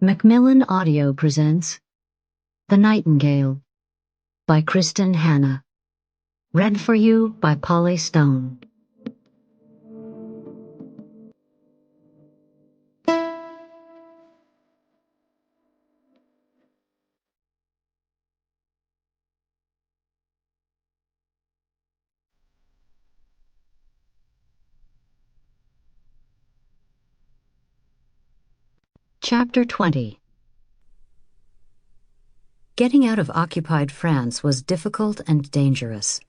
Macmillan Audio presents The Nightingale by Kristin Hannah. Read for you by Polly Stone. Chapter 20. Getting out of occupied France was difficult and dangerous.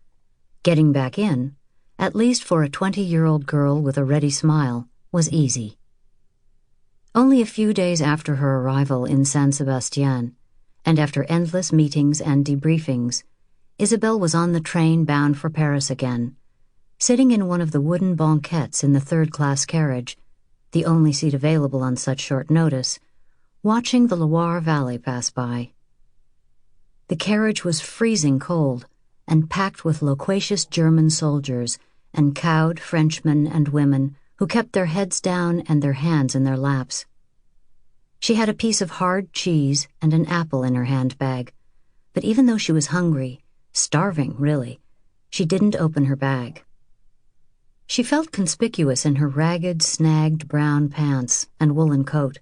Getting back in, at least for a 20-year-old girl with a ready smile, was easy. Only a few days after her arrival in San Sebastian, and after endless meetings and debriefings, Isabelle was on the train bound for Paris again, sitting in one of the wooden banquettes in the third-class carriage, the only seat available on such short notice, watching the Loire Valley pass by. The carriage was freezing cold and packed with loquacious German soldiers and cowed Frenchmen and women who kept their heads down and their hands in their laps. She had a piece of hard cheese and an apple in her handbag, but even though she was hungry, starving really, she didn't open her bag. She felt conspicuous in her ragged, snagged brown pants and woolen coat.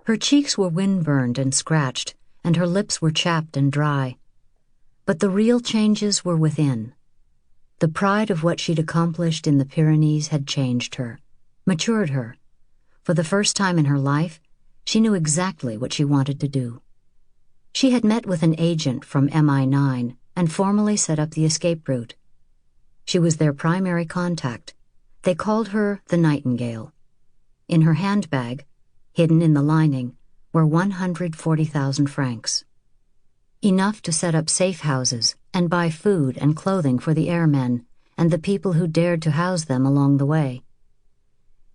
Her cheeks were wind-burned and scratched, and her lips were chapped and dry. But the real changes were within. The pride of what she'd accomplished in the Pyrenees had changed her, matured her. For the first time in her life, she knew exactly what she wanted to do. She had met with an agent from MI9 and formally set up the escape route. She was their primary contact. They called her the Nightingale. In her handbag, hidden in the lining, were 140,000 francs. Enough to set up safe houses and buy food and clothing for the airmen and the people who dared to house them along the way.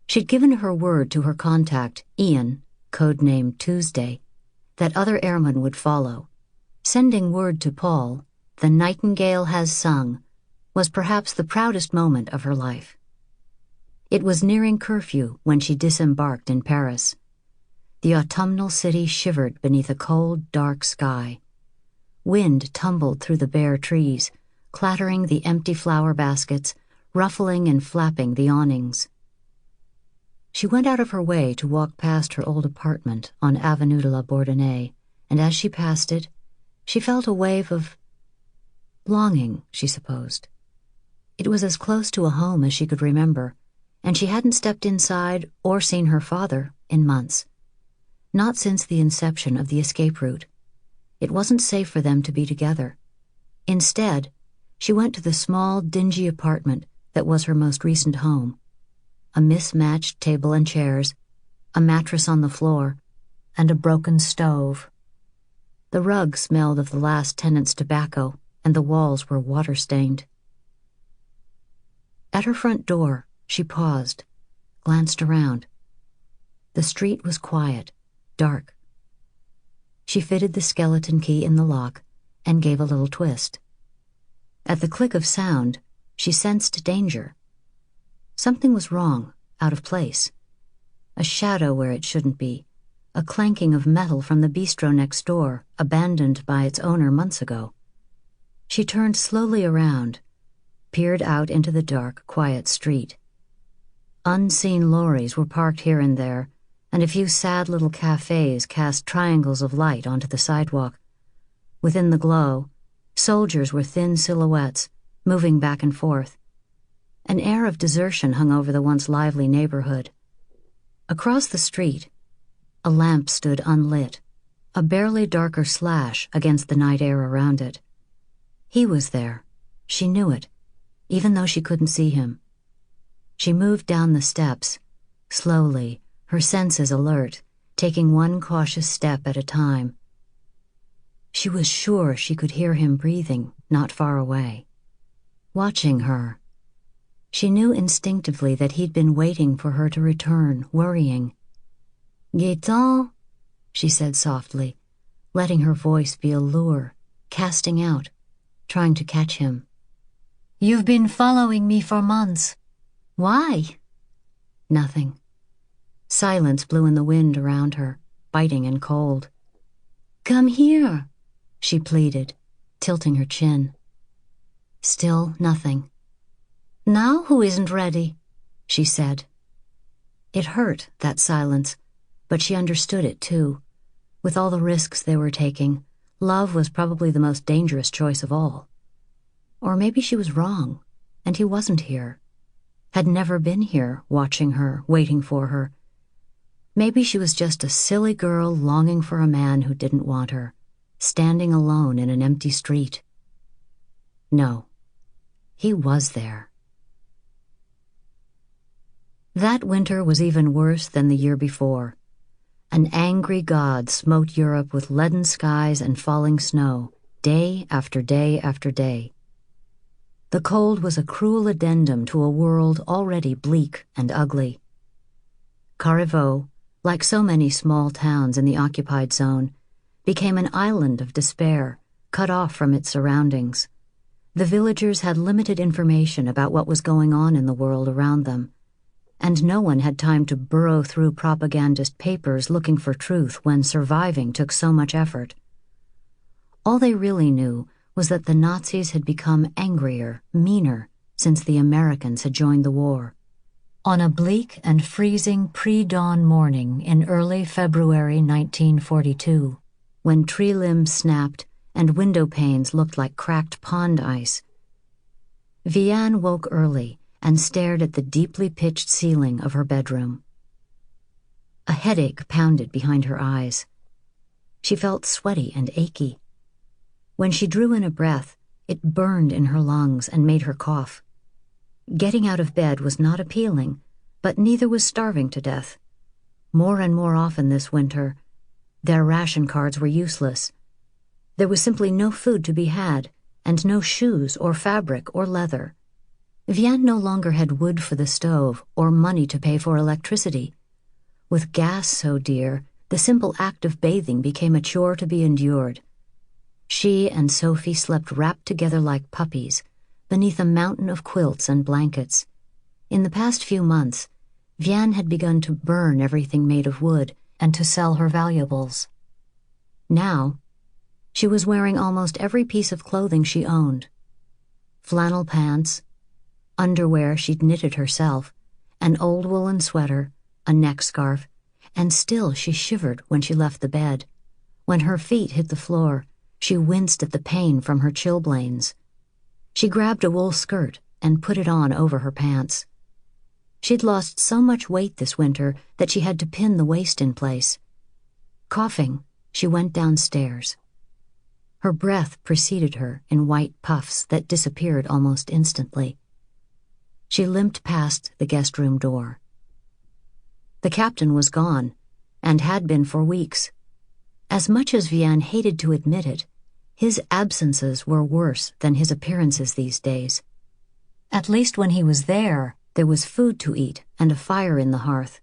She'd given her word to her contact, Ian, codenamed Tuesday, that other airmen would follow. Sending word to Paul, "The Nightingale has sung," was perhaps the proudest moment of her life. It was nearing curfew when she disembarked in Paris. The autumnal city shivered beneath a cold, dark sky. Wind tumbled through the bare trees, clattering the empty flower baskets, ruffling and flapping the awnings. She went out of her way to walk past her old apartment on Avenue de la Bourdonnais, and as she passed it, she felt a wave of longing, she supposed. It was as close to a home as she could remember, and she hadn't stepped inside or seen her father in months. Not since the inception of the escape route. It wasn't safe for them to be together. Instead, she went to the small, dingy apartment that was her most recent home. A mismatched table and chairs, a mattress on the floor, and a broken stove. The rug smelled of the last tenant's tobacco, and the walls were water-stained. At her front door, she paused, glanced around. The street was quiet, dark. She fitted the skeleton key in the lock and gave a little twist. At the click of sound, she sensed danger. Something was wrong, out of place. A shadow where it shouldn't be, a clanking of metal from the bistro next door, abandoned by its owner months ago. She turned slowly around, peered out into the dark, quiet street. Unseen lorries were parked here and there, and a few sad little cafes cast triangles of light onto the sidewalk. Within the glow, soldiers were thin silhouettes, moving back and forth. An air of desertion hung over the once lively neighborhood. Across the street, a lamp stood unlit, a barely darker slash against the night air around it. He was there. She knew it, even though she couldn't see him. She moved down the steps, slowly, her senses alert, taking one cautious step at a time. She was sure she could hear him breathing not far away, watching her. She knew instinctively that he'd been waiting for her to return, worrying. "Gaëtan," she said softly, letting her voice be a lure, casting out, trying to catch him. "You've been following me for months. Why?" Nothing. Silence blew in the wind around her, biting and cold. "Come here," she pleaded, tilting her chin. Still nothing. "Now who isn't ready?" she said. It hurt, that silence, but she understood it too. With all the risks they were taking, love was probably the most dangerous choice of all. Or maybe she was wrong, and he wasn't here. Had never been here, watching her, waiting for her. Maybe she was just a silly girl longing for a man who didn't want her, standing alone in an empty street. No, he was there. That winter was even worse than the year before. An angry god smote Europe with leaden skies and falling snow, day after day after day. The cold was a cruel addendum to a world already bleak and ugly. Carriveau, like so many small towns in the occupied zone, became an island of despair, cut off from its surroundings. The villagers had limited information about what was going on in the world around them, and no one had time to burrow through propagandist papers looking for truth when surviving took so much effort. All they really knew was that the Nazis had become angrier, meaner, since the Americans had joined the war. On a bleak and freezing pre-dawn morning in early February 1942, when tree limbs snapped and window panes looked like cracked pond ice, Vianne woke early and stared at the deeply pitched ceiling of her bedroom. A headache pounded behind her eyes. She felt sweaty and achy. When she drew in a breath, it burned in her lungs and made her cough. Getting out of bed was not appealing, but neither was starving to death. More and more often this winter, their ration cards were useless. There was simply no food to be had, and no shoes or fabric or leather. Vianne no longer had wood for the stove or money to pay for electricity. With gas so dear, the simple act of bathing became a chore to be endured. She and Sophie slept wrapped together like puppies, beneath a mountain of quilts and blankets. In the past few months, Vianne had begun to burn everything made of wood and to sell her valuables. Now, she was wearing almost every piece of clothing she owned. Flannel pants, underwear she'd knitted herself, an old woolen sweater, a neck scarf, and still she shivered when she left the bed. When her feet hit the floor, she winced at the pain from her chilblains. She grabbed a wool skirt and put it on over her pants. She'd lost so much weight this winter that she had to pin the waist in place. Coughing, she went downstairs. Her breath preceded her in white puffs that disappeared almost instantly. She limped past the guest room door. The captain was gone, and had been for weeks. As much as Vianne hated to admit it, his absences were worse than his appearances these days. At least when he was there was food to eat and a fire in the hearth.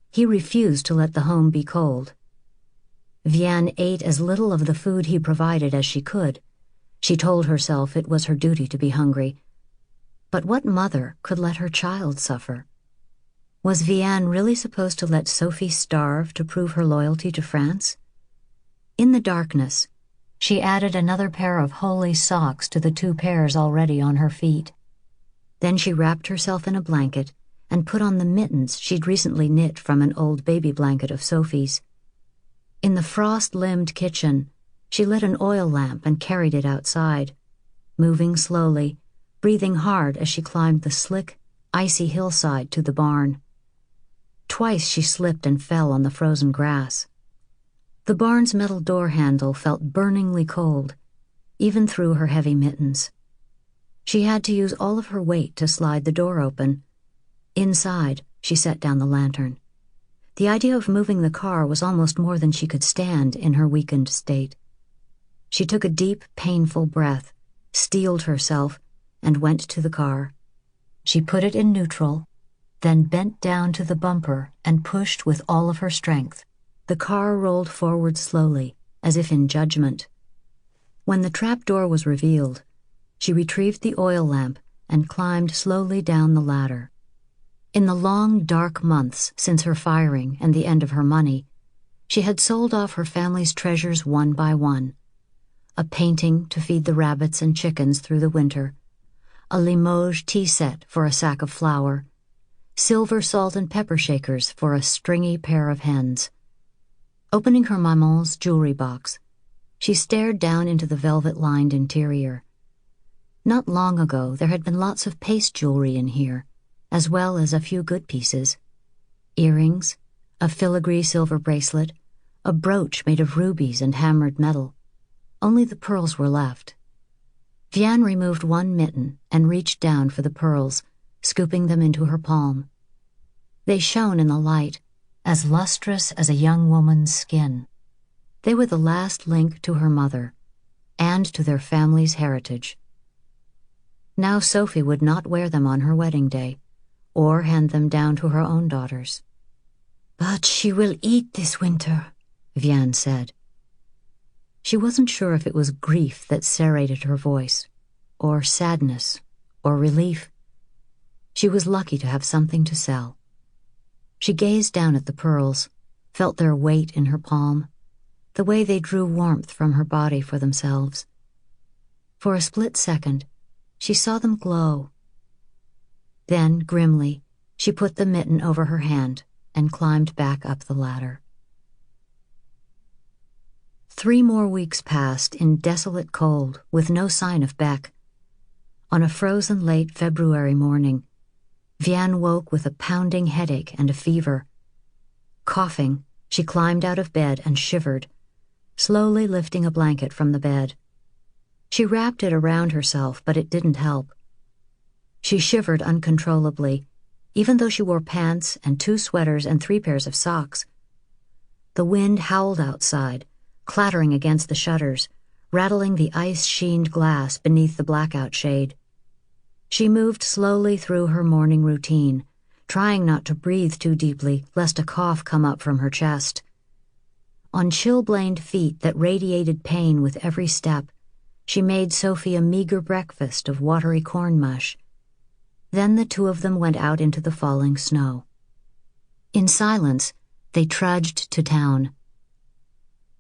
He refused to let the home be cold. Vianne ate as little of the food he provided as she could. She told herself it was her duty to be hungry. But what mother could let her child suffer? Was Vianne really supposed to let Sophie starve to prove her loyalty to France? In the darkness, she added another pair of holey socks to the 2 pairs already on her feet. Then she wrapped herself in a blanket and put on the mittens she'd recently knit from an old baby blanket of Sophie's. In the frost-limbed kitchen, she lit an oil lamp and carried it outside, moving slowly, breathing hard as she climbed the slick, icy hillside to the barn. Twice she slipped and fell on the frozen grass. The barn's metal door handle felt burningly cold, even through her heavy mittens. She had to use all of her weight to slide the door open. Inside, she set down the lantern. The idea of moving the car was almost more than she could stand in her weakened state. She took a deep, painful breath, steeled herself, and went to the car. She put it in neutral, then bent down to the bumper and pushed with all of her strength. The car rolled forward slowly, as if in judgment. When the trap door was revealed, she retrieved the oil lamp and climbed slowly down the ladder. In the long, dark months since her firing and the end of her money, She had sold off her family's treasures one by one. A painting to feed the rabbits and chickens through the winter, a Limoges tea set for a sack of flour, silver salt and pepper shakers for a stringy pair of hens. Opening her maman's jewelry box, she stared down into the velvet-lined interior. Not long ago, there had been lots of paste jewelry in here, as well as a few good pieces. Earrings, a filigree silver bracelet, a brooch made of rubies and hammered metal. Only the pearls were left. Vianne removed one mitten and reached down for the pearls, scooping them into her palm. They shone in the light, as lustrous as a young woman's skin. They were the last link to her mother, and to their family's heritage. Now Sophie would not wear them on her wedding day, or hand them down to her own daughters. "But she will eat this winter," Vianne said. She wasn't sure if it was grief that serrated her voice, or sadness, or relief. She was lucky to have something to sell. She gazed down at the pearls, felt their weight in her palm, the way they drew warmth from her body for themselves. For a split second, she saw them glow. Then, grimly, she put the mitten over her hand and climbed back up the ladder. 3 more weeks passed in desolate cold with no sign of Beck. On a frozen late February morning, Vianne woke with a pounding headache and a fever. Coughing, she climbed out of bed and shivered, slowly lifting a blanket from the bed. She wrapped it around herself, but it didn't help. She shivered uncontrollably, even though she wore pants and 2 sweaters and 3 pairs of socks. The wind howled outside, clattering against the shutters, rattling the ice-sheened glass beneath the blackout shade. She moved slowly through her morning routine, trying not to breathe too deeply lest a cough come up from her chest. On chilblained feet that radiated pain with every step, she made Sophie a meager breakfast of watery corn mush. Then the 2 of them went out into the falling snow. In silence, they trudged to town.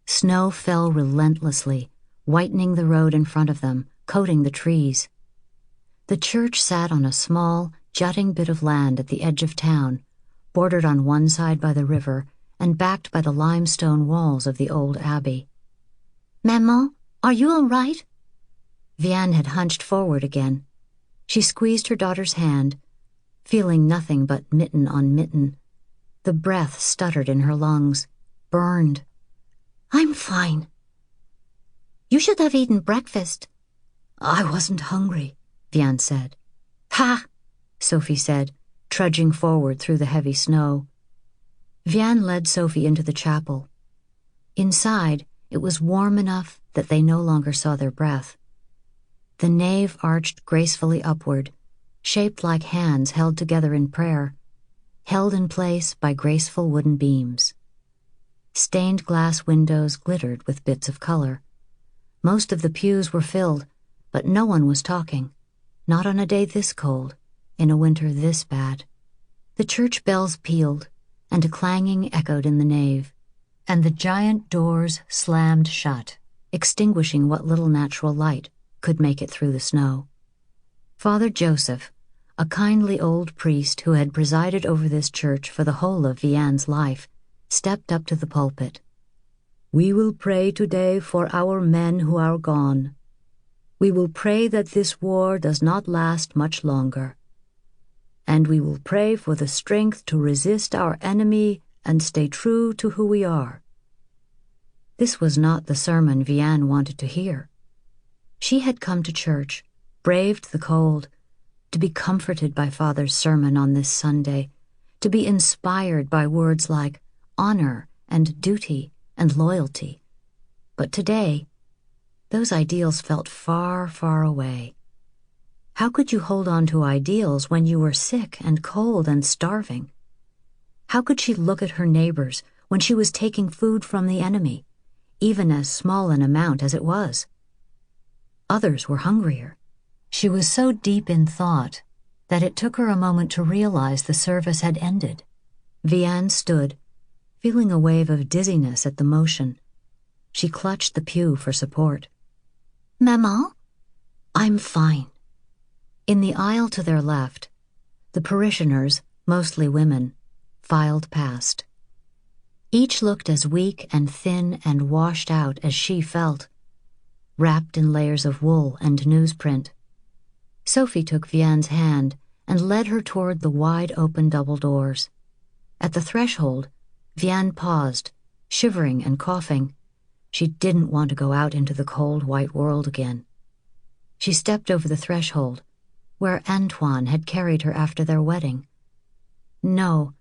Snow fell relentlessly, whitening the road in front of them, coating the trees. The church sat on a small, jutting bit of land at the edge of town, bordered on one side by the river and backed by the limestone walls of the old abbey. "Maman, are you all right?" Vianne had hunched forward again. She squeezed her daughter's hand, feeling nothing but mitten on mitten. The breath stuttered in her lungs, burned. "I'm fine." "You should have eaten breakfast." "I wasn't hungry," Vianne said. "Ha!" Sophie said, trudging forward through the heavy snow. Vianne led Sophie into the chapel. Inside, it was warm enough that they no longer saw their breath. The nave arched gracefully upward, shaped like hands held together in prayer, held in place by graceful wooden beams. Stained glass windows glittered with bits of color. Most of the pews were filled, but no one was talking, not on a day this cold, in a winter this bad. The church bells pealed, and a clanging echoed in the nave, and the giant doors slammed shut, extinguishing what little natural light could make it through the snow. Father Joseph, a kindly old priest who had presided over this church for the whole of Vianne's life, stepped up to the pulpit. "We will pray today for our men who are gone. We will pray that this war does not last much longer. And we will pray for the strength to resist our enemy and stay true to who we are." This was not the sermon Vianne wanted to hear. She had come to church, braved the cold, to be comforted by Father's sermon on this Sunday, to be inspired by words like honor and duty and loyalty. But today, those ideals felt far, far away. How could you hold on to ideals when you were sick and cold and starving? How could she look at her neighbors when she was taking food from the enemy, even as small an amount as it was? Others were hungrier. She was so deep in thought that it took her a moment to realize the service had ended. Vianne stood, feeling a wave of dizziness at the motion. She clutched the pew for support. "Maman?" "I'm fine." In the aisle to their left, the parishioners, mostly women, filed past. Each looked as weak and thin and washed out as she felt, wrapped in layers of wool and newsprint. Sophie took Vianne's hand and led her toward the wide-open double doors. At the threshold, Vianne paused, shivering and coughing. She didn't want to go out into the cold white world again. She stepped over the threshold, where Antoine had carried her after their wedding. No,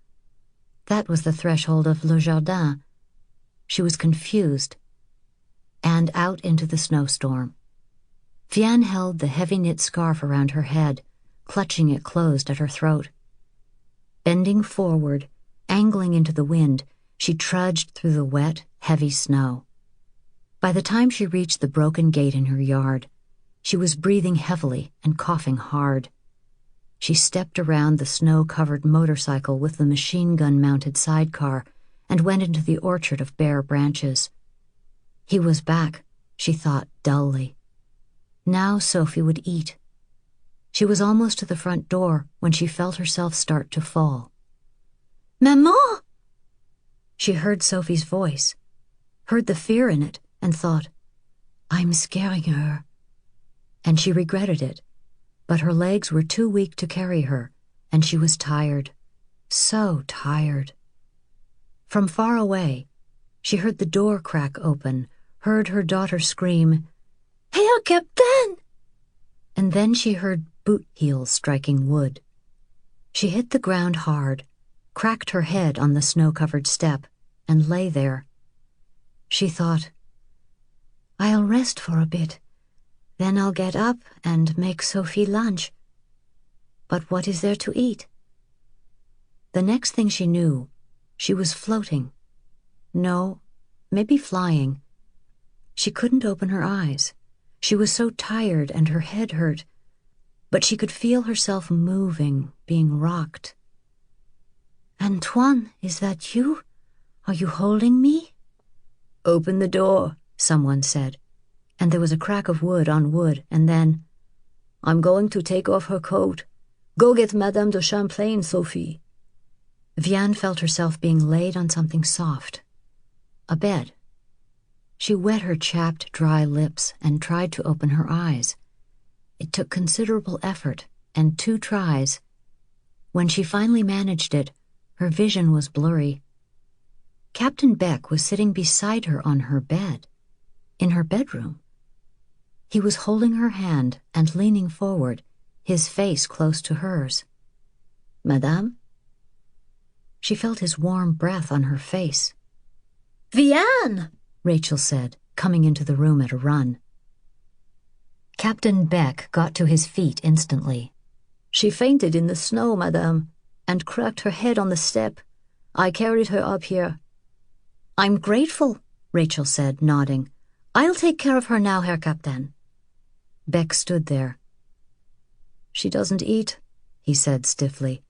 that was the threshold of Le Jardin. She was confused. And out into the snowstorm. Vianne held the heavy-knit scarf around her head, clutching it closed at her throat. Bending forward, angling into the wind, she trudged through the wet, heavy snow. By the time she reached the broken gate in her yard, she was breathing heavily and coughing hard. She stepped around the snow-covered motorcycle with the machine-gun-mounted sidecar and went into the orchard of bare branches. He was back, she thought dully. Now Sophie would eat. She was almost to the front door when she felt herself start to fall. "Maman!" She heard Sophie's voice, heard the fear in it, and thought, "I'm scaring her." And she regretted it, but her legs were too weak to carry her, and she was tired, so tired. From far away, she heard the door crack open, heard her daughter scream, "Herr Captain!" And then she heard boot heels striking wood. She hit the ground hard, cracked her head on the snow-covered step, and lay there. She thought, "I'll rest for a bit. Then I'll get up and make Sophie lunch. But what is there to eat?" The next thing she knew, she was floating. No, maybe flying. She couldn't open her eyes. She was so tired and her head hurt, but she could feel herself moving, being rocked. "Antoine, is that you? Are you holding me?" "Open the door," someone said, and there was a crack of wood on wood, and then, "I'm going to take off her coat. Go get Madame de Champlain, Sophie." Vianne felt herself being laid on something soft. A bed. She wet her chapped, dry lips and tried to open her eyes. It took considerable effort and 2 tries. When she finally managed it, her vision was blurry. Captain Beck was sitting beside her on her bed, in her bedroom. He was holding her hand and leaning forward, his face close to hers. "Madame?" She felt his warm breath on her face. "Vianne!" Rachel said, coming into the room at a run. Captain Beck got to his feet instantly. "She fainted in the snow, madame, and cracked her head on the step. I carried her up here." "I'm grateful," Rachel said, nodding. "I'll take care of her now, Herr Captain." Beck stood there. "She doesn't eat," he said stiffly.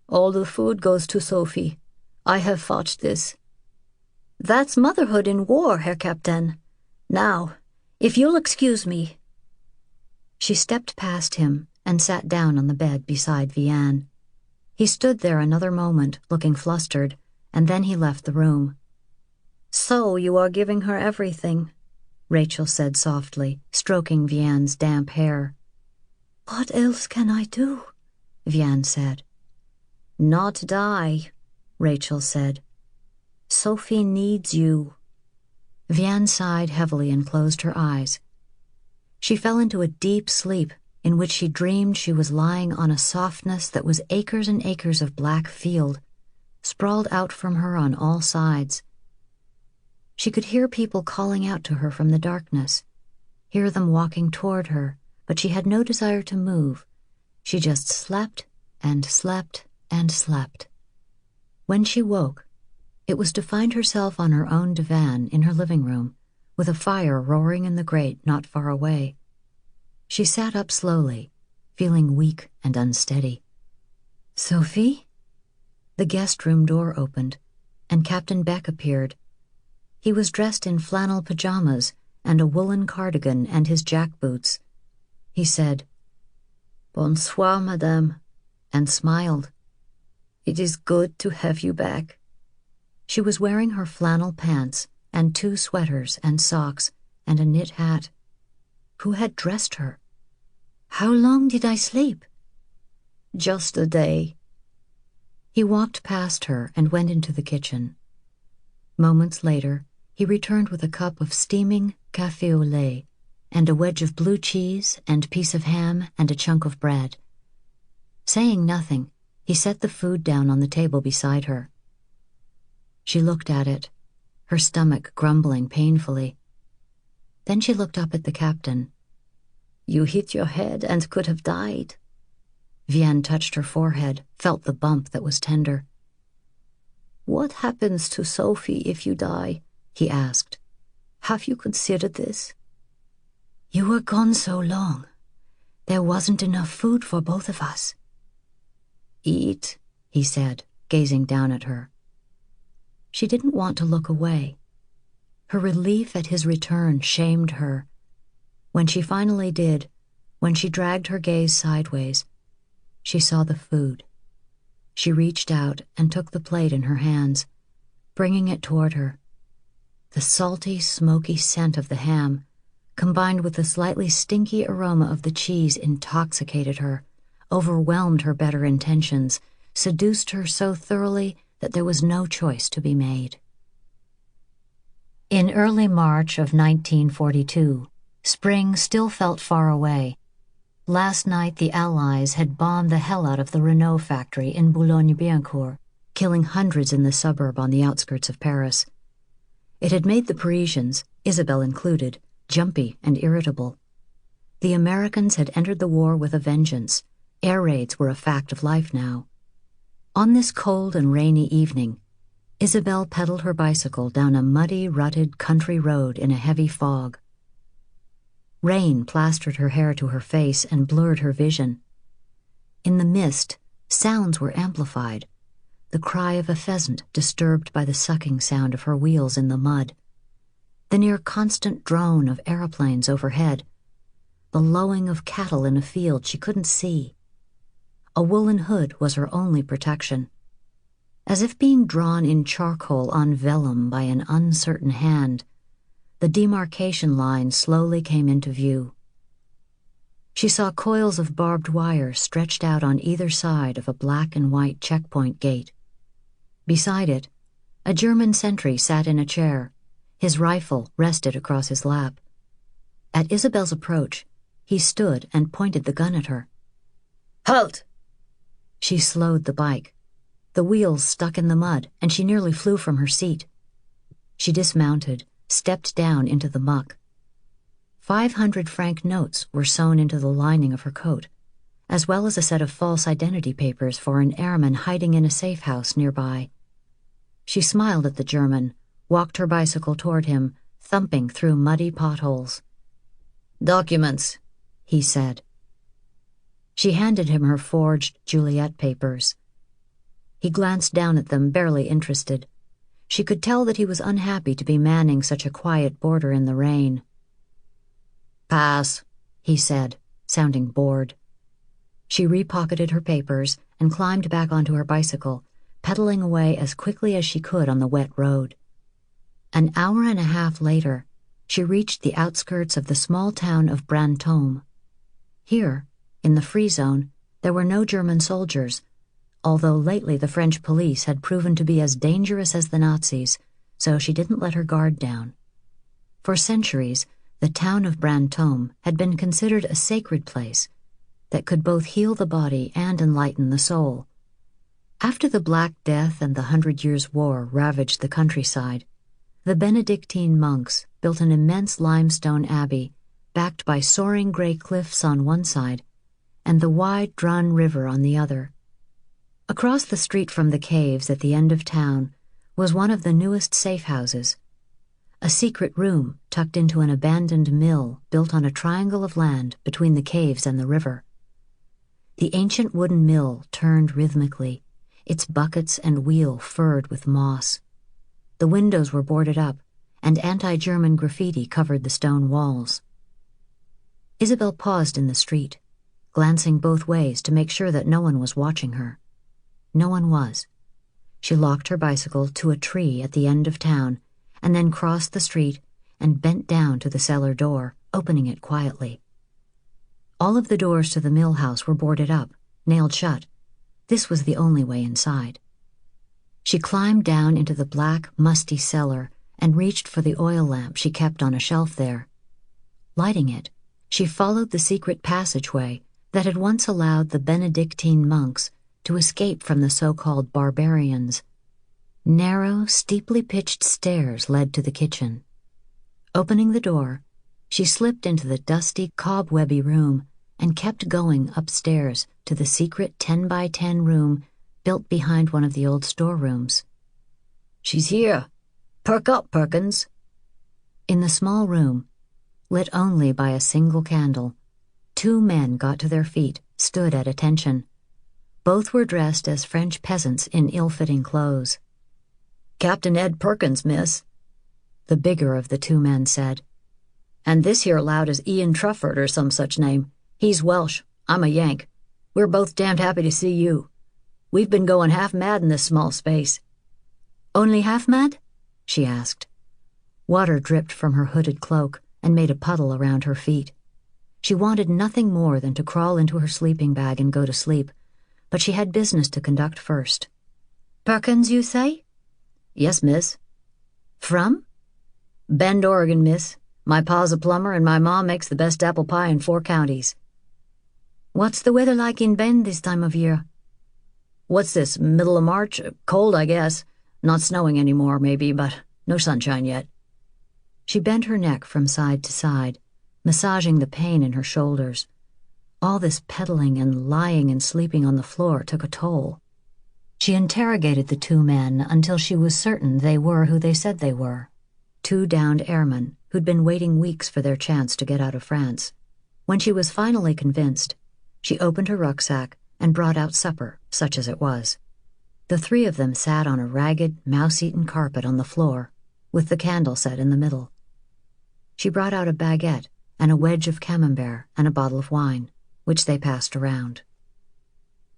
"All the food goes to Sophie. I have fought this." "That's motherhood in war, Herr Captain. Now, if you'll excuse me." She stepped past him and sat down on the bed beside Vianne. He stood there another moment, looking flustered, and then he left the room. "So you are giving her everything," Rachel said softly, stroking Vianne's damp hair. "What else can I do?" Vianne said. "Not die," Rachel said. "Sophie needs you." Vianne sighed heavily and closed her eyes. She fell into a deep sleep in which she dreamed she was lying on a softness that was acres and acres of black field, sprawled out from her on all sides. She could hear people calling out to her from the darkness, hear them walking toward her, but she had no desire to move. She just slept and slept and slept. When she woke, it was to find herself on her own divan in her living room, with a fire roaring in the grate not far away. She sat up slowly, feeling weak and unsteady. "Sophie?" The guest room door opened. and Captain Beck appeared. He was dressed in flannel pajamas and a woolen cardigan and his jackboots. He said, "Bonsoir, madame," and smiled. "It is good to have you back." She was wearing her flannel pants and 2 sweaters and socks and a knit hat. Who had dressed her? "How long did I sleep?" "Just a day." He walked past her and went into the kitchen. Moments later, he returned with a cup of steaming café au lait and a wedge of blue cheese and piece of ham and a chunk of bread. Saying nothing, he set the food down on the table beside her. She looked at it, her stomach grumbling painfully. Then she looked up at the captain. "You hit your head and could have died." Vianne touched her forehead, felt the bump that was tender. "What happens to Sophie if you die?" he asked. "Have you considered this?" "You were gone so long. There wasn't enough food for both of us." "Eat," he said, gazing down at her. She didn't want to look away. Her relief at his return shamed her. When she finally did, when she dragged her gaze sideways, she saw the food. She reached out and took the plate in her hands, bringing it toward her. The salty, smoky scent of the ham, combined with the slightly stinky aroma of the cheese, intoxicated her, overwhelmed her better intentions, seduced her so thoroughly that there was no choice to be made. In early March of 1942, spring still felt far away. Last night the Allies had bombed the hell out of the Renault factory in Boulogne-Billancourt, killing hundreds in the suburb on the outskirts of Paris. It had made the Parisians, Isabelle included, jumpy and irritable. The Americans had entered the war with a vengeance. Air raids were a fact of life now. On this cold and rainy evening, Isabelle pedaled her bicycle down a muddy, rutted country road in a heavy fog. Rain plastered her hair to her face and blurred her vision. In the mist, sounds were amplified. The cry of a pheasant disturbed by the sucking sound of her wheels in the mud. The near constant drone of aeroplanes overhead. The lowing of cattle in a field she couldn't see. A woolen hood was her only protection. As if being drawn in charcoal on vellum by an uncertain hand, the demarcation line slowly came into view. She saw coils of barbed wire stretched out on either side of a black and white checkpoint gate. Beside it, a German sentry sat in a chair, his rifle rested across his lap. At Isabelle's approach, he stood and pointed the gun at her. "Halt!" She slowed the bike. The wheels stuck in the mud, and she nearly flew from her seat. She dismounted, stepped down into the muck. 500-franc notes were sewn into the lining of her coat, as well as a set of false identity papers for an airman hiding in a safe house nearby. She smiled at the German, walked her bicycle toward him, thumping through muddy potholes. "Documents," he said. She handed him her forged Juliet papers. He glanced down at them, barely interested. She could tell that he was unhappy to be manning such a quiet border in the rain. "Pass," he said, sounding bored. She repocketed her papers and climbed back onto her bicycle, pedaling away as quickly as she could on the wet road. An hour and a half later, she reached the outskirts of the small town of Brantôme. Here, in the free zone, there were no German soldiers, although lately the French police had proven to be as dangerous as the Nazis, so she didn't let her guard down. For centuries, the town of Brantôme had been considered a sacred place that could both heal the body and enlighten the soul. After the Black Death and the 100 Years' War ravaged the countryside, the Benedictine monks built an immense limestone abbey backed by soaring gray cliffs on one side and the wide Dran River on the other. Across the street from the caves at the end of town was one of the newest safe houses, a secret room tucked into an abandoned mill built on a triangle of land between the caves and the river. The ancient wooden mill turned rhythmically, its buckets and wheel furred with moss. The windows were boarded up, and anti-German graffiti covered the stone walls. Isabel paused in the street, glancing both ways to make sure that no one was watching her. No one was. She locked her bicycle to a tree at the end of town, and then crossed the street and bent down to the cellar door, opening it quietly. All of the doors to the mill house were boarded up, nailed shut. This was the only way inside. She climbed down into the black, musty cellar and reached for the oil lamp she kept on a shelf there. Lighting it, she followed the secret passageway that had once allowed the Benedictine monks to escape from the so-called barbarians. Narrow, steeply pitched stairs led to the kitchen. Opening the door, she slipped into the dusty, cobwebby room and kept going upstairs to the secret 10-by-10 room built behind one of the old storerooms. "She's here. Perk up, Perkins." In the small room, lit only by a single candle, 2 men got to their feet, stood at attention. Both were dressed as French peasants in ill-fitting clothes. "Captain Ed Perkins, miss," the bigger of the 2 men said. "And this here lout is Ian Trufford or some such name. He's Welsh. I'm a Yank. We're both damned happy to see you. We've been going half mad in this small space." "Only half mad?" she asked. Water dripped from her hooded cloak and made a puddle around her feet. She wanted nothing more than to crawl into her sleeping bag and go to sleep, but she had business to conduct first. "Perkins, you say?" "Yes, miss." "From?" "Bend, Oregon, miss. My pa's a plumber and my ma makes the best apple pie in 4 counties. "What's the weather like in Bend this time of year?" "What's this, middle of March? Cold, I guess. Not snowing anymore, maybe, but no sunshine yet." She bent her neck from side to side, massaging the pain in her shoulders. All this pedaling and lying and sleeping on the floor took a toll. She interrogated the 2 men until she was certain they were who they said they were. 2 downed airmen who'd been waiting weeks for their chance to get out of France. When she was finally convinced, she opened her rucksack and brought out supper, such as it was. The 3 of them sat on a ragged, mouse-eaten carpet on the floor, with the candle set in the middle. She brought out a baguette and a wedge of camembert and a bottle of wine, which they passed around.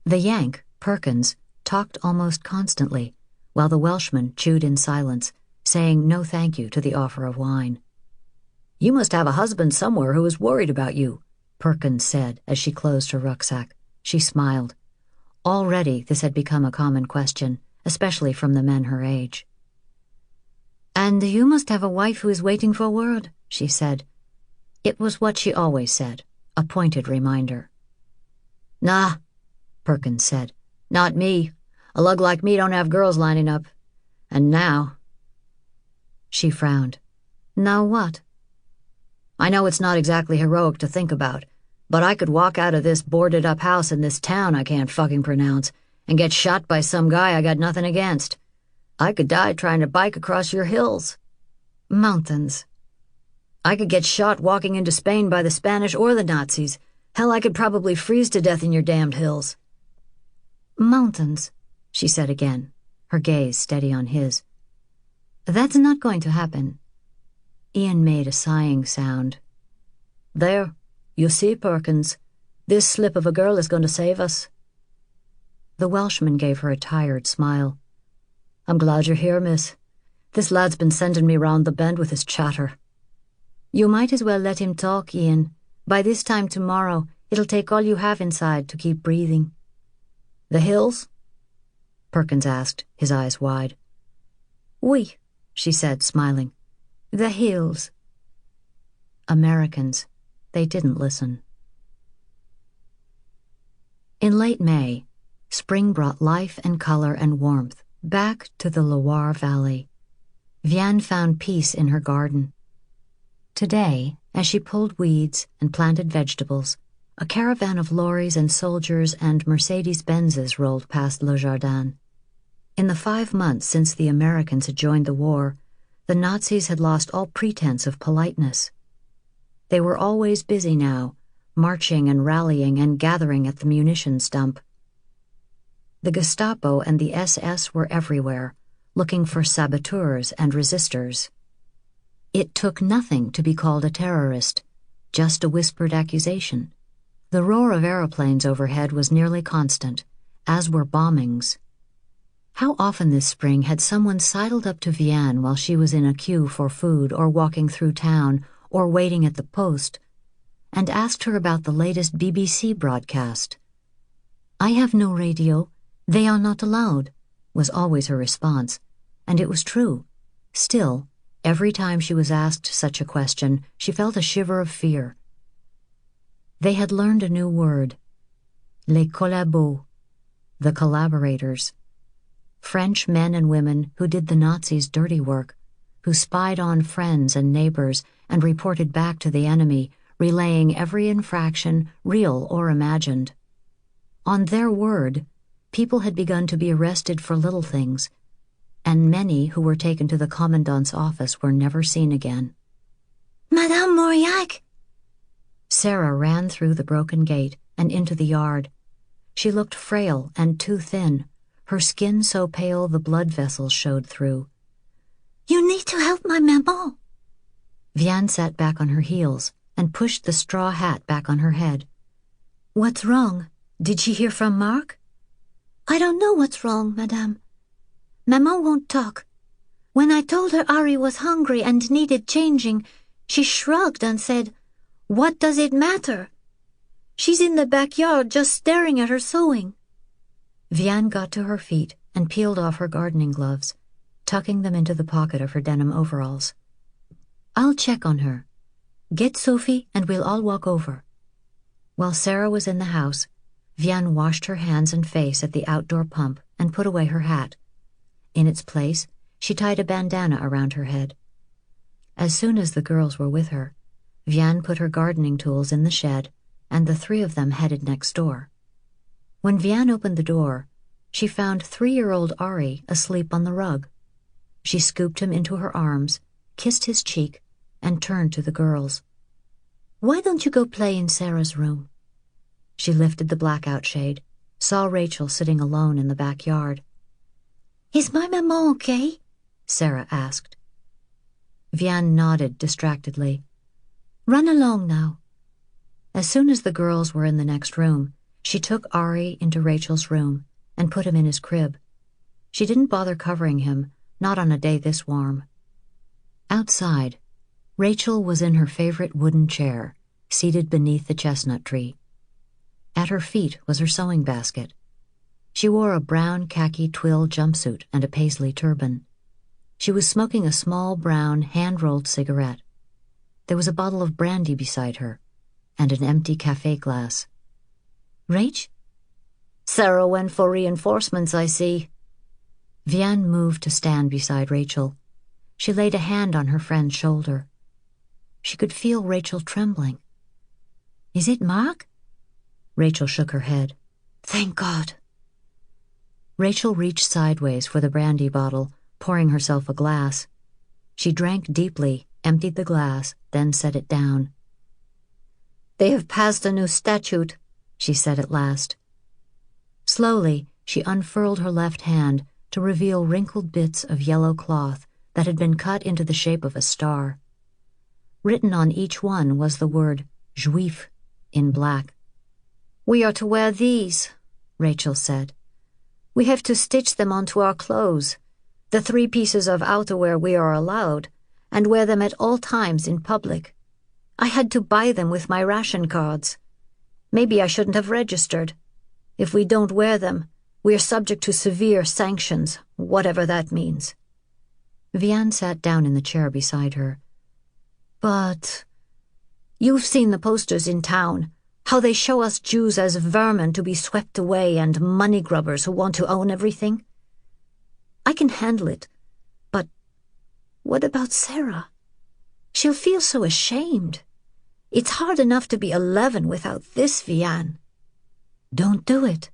The Yank, Perkins, talked almost constantly, while the Welshman chewed in silence, saying no thank you to the offer of wine. "You must have a husband somewhere who is worried about you," Perkins said as she closed her rucksack. She smiled. Already this had become a common question, especially from the men her age. "And you must have a wife who is waiting for word," she said. It was what she always said, a pointed reminder. "Nah," Perkins said. "Not me. A lug like me don't have girls lining up. And now—" She frowned. "Now what?" "I know it's not exactly heroic to think about, but I could walk out of this boarded-up house in this town I can't fucking pronounce and get shot by some guy I got nothing against. I could die trying to bike across your hills." "Mountains." "I could get shot walking into Spain by the Spanish or the Nazis. Hell, I could probably freeze to death in your damned hills." "Mountains," she said again, her gaze steady on his. "That's not going to happen." Ian made a sighing sound. "There, you see, Perkins, this slip of a girl is going to save us." The Welshman gave her a tired smile. "I'm glad you're here, miss. This lad's been sending me round the bend with his chatter." "You might as well let him talk, Ian. By this time tomorrow, it'll take all you have inside to keep breathing." "The hills?" Perkins asked, his eyes wide. "Oui," she said, smiling. "The hills." Americans. They didn't listen. In late May, spring brought life and color and warmth back to the Loire Valley. Vianne found peace in her garden. Today, as she pulled weeds and planted vegetables, a caravan of lorries and soldiers and Mercedes-Benzes rolled past Le Jardin. In the 5 months since the Americans had joined the war, the Nazis had lost all pretense of politeness. They were always busy now, marching and rallying and gathering at the munitions dump. The Gestapo and the SS were everywhere, looking for saboteurs and resistors. It took nothing to be called a terrorist, just a whispered accusation. The roar of aeroplanes overhead was nearly constant, as were bombings. How often this spring had someone sidled up to Vianne while she was in a queue for food or walking through town or waiting at the post, and asked her about the latest BBC broadcast. "I have no radio. They are not allowed," was always her response, and it was true. Still, every time she was asked such a question, she felt a shiver of fear. They had learned a new word, les collabos, the collaborators. French men and women who did the Nazis' dirty work, who spied on friends and neighbors and reported back to the enemy, relaying every infraction, real or imagined. On their word, people had begun to be arrested for little things, and many who were taken to the commandant's office were never seen again. Madame Mauriac! Sarah ran through the broken gate and into the yard. She looked frail and too thin, her skin so pale the blood vessels showed through. "You need to help my maman." Vianne sat back on her heels and pushed the straw hat back on her head. "What's wrong? Did she hear from Mark?" "I don't know what's wrong, madame. Maman won't talk. When I told her Ari was hungry and needed changing, she shrugged and said, 'What does it matter?' She's in the backyard just staring at her sewing." Vianne got to her feet and peeled off her gardening gloves, tucking them into the pocket of her denim overalls. "I'll check on her. Get Sophie and we'll all walk over." While Sarah was in the house, Vianne washed her hands and face at the outdoor pump and put away her hat. In its place, she tied a bandana around her head. As soon as the girls were with her, Vianne put her gardening tools in the shed, and the three of them headed next door. When Vianne opened the door, she found 3-year-old Ari asleep on the rug. She scooped him into her arms, kissed his cheek, and turned to the girls. "Why don't you go play in Sarah's room?" She lifted the blackout shade, saw Rachel sitting alone in the backyard. "Is my maman okay?" Sarah asked. Vianne nodded distractedly. "Run along now." As soon as the girls were in the next room, she took Ari into Rachel's room and put him in his crib. She didn't bother covering him, not on a day this warm. Outside, Rachel was in her favorite wooden chair, seated beneath the chestnut tree. At her feet was her sewing basket. She wore a brown khaki twill jumpsuit and a paisley turban. She was smoking a small brown hand-rolled cigarette. There was a bottle of brandy beside her, and an empty café glass. "Rach?" "Sarah went for reinforcements, I see." Vianne moved to stand beside Rachel. She laid a hand on her friend's shoulder. She could feel Rachel trembling. "Is it Mark?" Rachel shook her head. "Thank God." Rachel reached sideways for the brandy bottle, pouring herself a glass. She drank deeply, emptied the glass, then set it down. "They have passed a new statute," she said at last. Slowly, she unfurled her left hand to reveal wrinkled bits of yellow cloth that had been cut into the shape of a star. Written on each one was the word Juif in black. "We are to wear these," Rachel said. "We have to stitch them onto our clothes, the 3 pieces of outerwear we are allowed, and wear them at all times in public. I had to buy them with my ration cards. Maybe I shouldn't have registered. If we don't wear them, we are subject to severe sanctions, whatever that means." Vianne sat down in the chair beside her. "But you've seen the posters in town, how they show us Jews as vermin to be swept away and money grubbers who want to own everything. I can handle it, but what about Sarah? She'll feel so ashamed. It's hard enough to be 11 without this, Vianne." "Don't do it."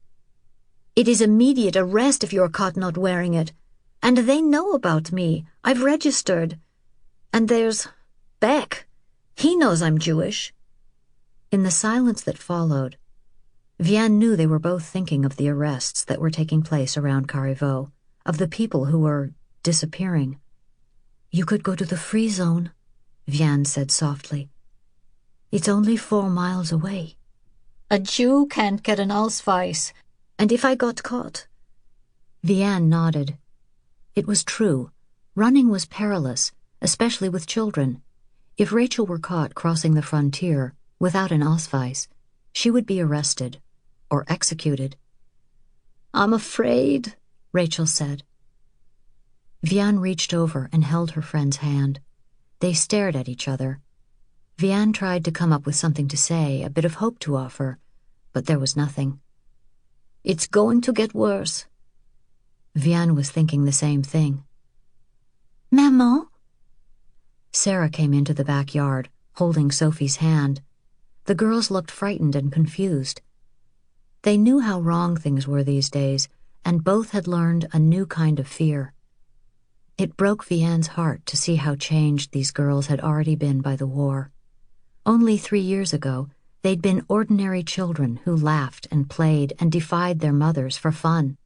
"It is immediate arrest if you're caught not wearing it. And they know about me. I've registered. And there's Beck. He knows I'm Jewish." In the silence that followed, Vianne knew they were both thinking of the arrests that were taking place around Carrivaux, of the people who were disappearing. "You could go to the free zone," Vianne said softly. "It's only 4 miles away." "A Jew can't get an Ausweis. And if I got caught?" Vianne nodded. It was true. Running was perilous, especially with children. If Rachel were caught crossing the frontier without an Ausweis, she would be arrested or executed. "I'm afraid," Rachel said. Vianne reached over and held her friend's hand. They stared at each other. Vianne tried to come up with something to say, a bit of hope to offer, but there was nothing. "It's going to get worse." Vianne was thinking the same thing. "Maman?" Sarah came into the backyard, holding Sophie's hand. The girls looked frightened and confused. They knew how wrong things were these days, and both had learned a new kind of fear. It broke Vianne's heart to see how changed these girls had already been by the war. Only 3 years ago, they'd been ordinary children who laughed and played and defied their mothers for fun.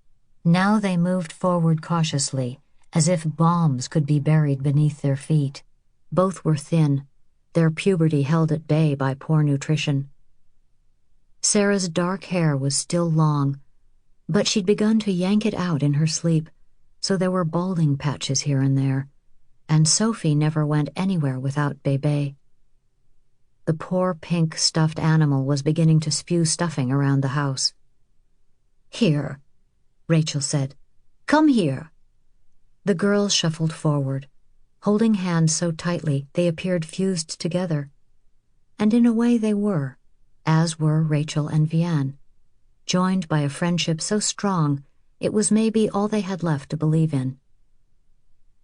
Now they moved forward cautiously, as if bombs could be buried beneath their feet. Both were thin, their puberty held at bay by poor nutrition. Sarah's dark hair was still long, but she'd begun to yank it out in her sleep, so there were balding patches here and there, and Sophie never went anywhere without Bébé. The poor pink stuffed animal was beginning to spew stuffing around the house. "Here," Rachel said. "Come here." The girls shuffled forward, holding hands so tightly they appeared fused together. And in a way they were, as were Rachel and Vianne, joined by a friendship so strong it was maybe all they had left to believe in.